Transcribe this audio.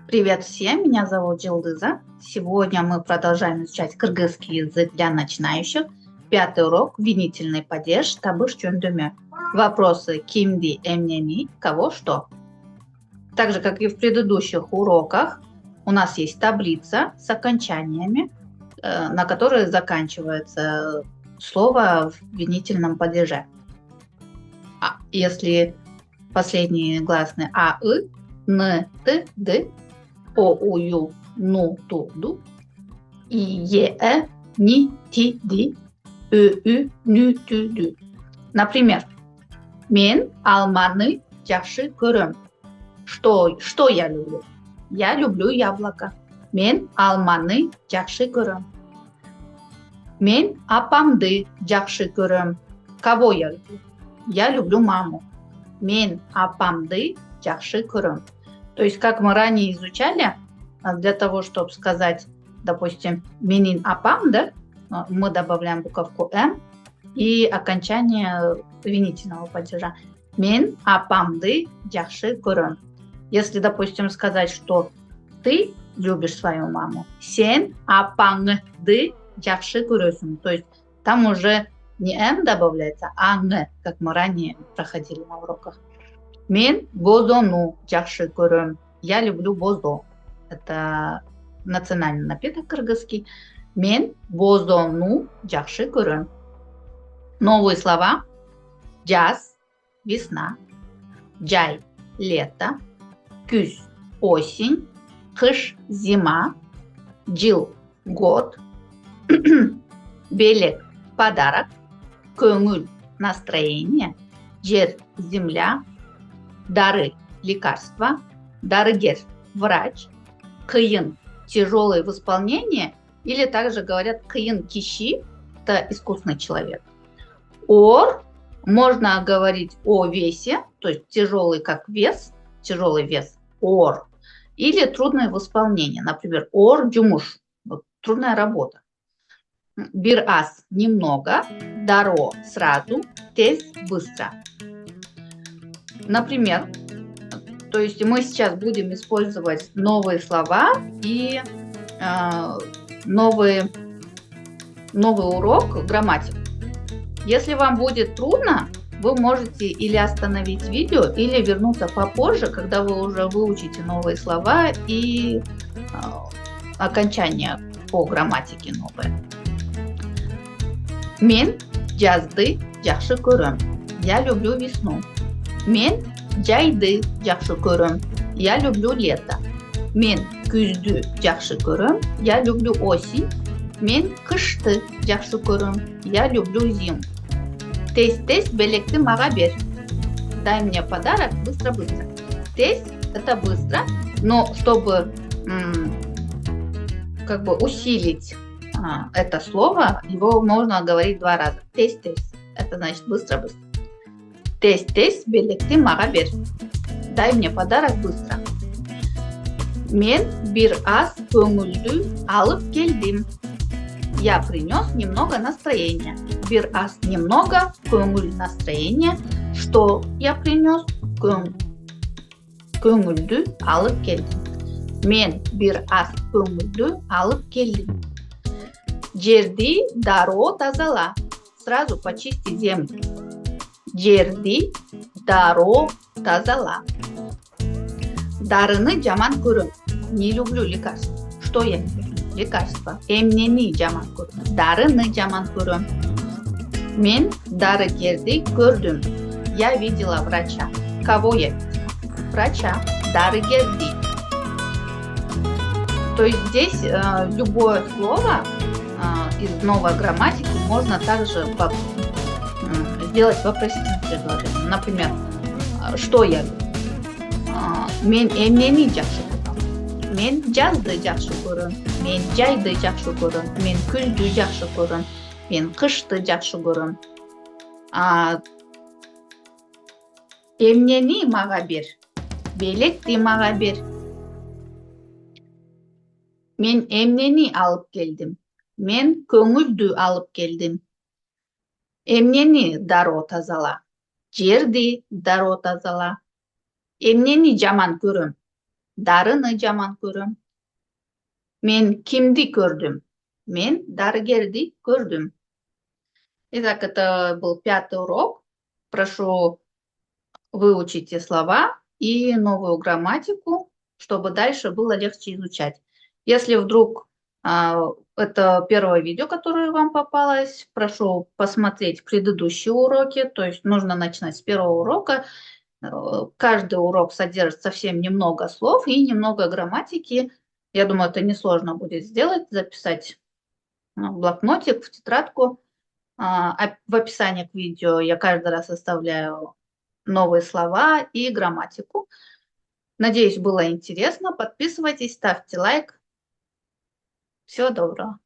Привет всем, меня зовут Джилдыза. Сегодня мы продолжаем изучать кыргызский язык для начинающих. Пятый урок винительный падеж табыш жөндөмө. Вопросы кимди, эмнени, кого, что. Так же, как и в предыдущих уроках, у нас есть таблица с окончаниями, на которой заканчивается слово в винительном падеже. Если последние гласные а, и, н, т, д, о, у, ю, ну, ту, ду, и, е, ни, ти, ди, ü, нü, тü, дü. Например, мен алманы жакшы көрөм. Что я люблю? Я люблю яблоко. Мен алманы жакшы көрөм. Мен апамды жакшы көрөм. Кого я люблю? Я люблю маму. Мен апамды жакшы көрөм. То есть, как мы ранее изучали, для того, чтобы сказать, допустим, менин апам, да, мы добавляем буковку М и окончание винительного падежа. Мен апамды жакшы көрөм. Если, допустим, сказать, что ты любишь свою маму, сен апаңды жакшы көрөсүң. То есть, там уже не М добавляется, а Н, как мы ранее проходили на уроках. Мен бозону жакшы көрөм. Я люблю бозо. Это национальный напиток кыргызский. Мен бозону жакшы көрөм. Новые слова. Жаз, весна. Жай, лето. Күз, осень. Кыш, зима. Жыл, год. Белек, подарок. Көңүл, настроение. Жер, земля. Дары, лекарства. Дарыгер, врач. Кыйын, тяжелый в исполнении. Или также говорят кыйын киши, это искусный человек. Ор, можно говорить о весе, то есть тяжелый как вес, тяжелый вес, ор. Или трудный в исполнении, например, ор джумуш, трудная работа. Бир аз, немного. Даро, сразу. Тез, быстро. Например, то есть мы сейчас будем использовать новые слова и новый урок грамматики. Если вам будет трудно, вы можете или остановить видео, или вернуться попозже, когда вы уже выучите новые слова и окончания по грамматике новые. Мен жазды жакшы көрөм. Я люблю весну. Мен жайды жакшы көрөм. Я люблю лето. Мен күздү жакшы көрөм. Я люблю осень. Мен кышты жакшы көрөм. Я люблю зиму. Тез белекти мага бер. Дай мне подарок быстро-быстро. Тез это быстро, но чтобы как бы усилить это слово, его можно говорить два раза. Тез. Это значит быстро-быстро. Тез белекти мага бер. Дай мне подарок быстро. Мен бир аз көңүлдү алып келдим. Я принес немного настроения. Бир аз немного, көңүл настроение. Что я принес? Көңүлдү алып келдим. Мен бир аз көңүлдү алып келдим. Жерди дароо тазала. Сразу почисти землю. Жерди дароо тазала. Дарыны жаман көрөм. Не люблю лекарства. Что я люблю? Лекарства. Эмнени жаман көрөм. Дарыны жаман көрөм. Мен дарыгерди көрдүм. Я видела врача. Кого я видела? Врача. Дарыгерди. То есть здесь любое слово из новой грамматики можно также сделать вопросительным предложением. Например, что я люблю? Мен эмнени жакшы көрөм. Мен жазды жакшы көрөм. Мен жайды жакшы көрөм. Мен күздү жакшы көрөм. Мен кышты жакшы көрөм. Эмнени мага бер. Белекти мага бер. Мен эмнени алып келдим. Мен көңүлдү алып келдим. Эмнени дароо тазала. Жерди дароо тазала. Эмнени жаман көрөм. дарыны жаман көрөм. Мен кимди көрдüm? Мен дарыгерди көрдüm. Итак, это был 5-й урок. Прошу выучите слова и новую грамматику, чтобы дальше было легче изучать. Если вдруг это первое видео, которое вам попалось, прошу посмотреть предыдущие уроки, то есть нужно начинать с первого урока. Каждый урок содержит совсем немного слов и немного грамматики. Я думаю, это несложно будет сделать, записать в блокнотик, в тетрадку. В описании к видео я каждый раз оставляю новые слова и грамматику. Надеюсь, было интересно. Подписывайтесь, ставьте лайк. Всего доброго.